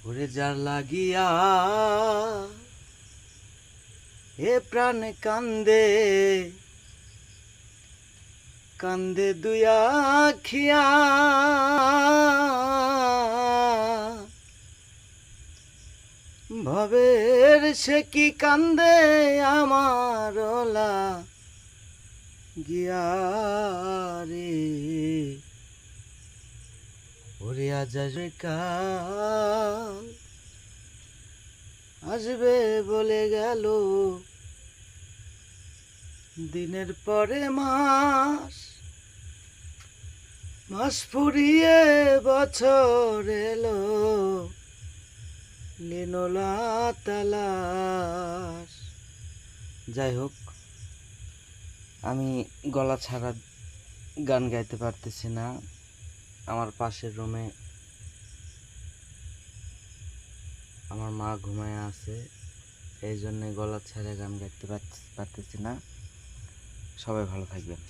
ওরে যার লাগিয়া এ প্রাণ কান্দে কান্দে দুয়া খিয়া ভবের সে কি কান্দে আমার গিয়া রে ওরে আজ আসবে কাল আসবে বলে গেল দিনের পরে মাস মাস ফুরিয়ে বছর এলো লিনোলা তালাশ। যাই হোক, আমি গলা ছাড়া গান গাইতে পারতেছি না। আমার পাশের রুমে আমার মা ঘুমায় আছে, এই জন্যে গলা ছাড়া গান গাইতে পারতেছি না। সবাই ভালো থাকবেন।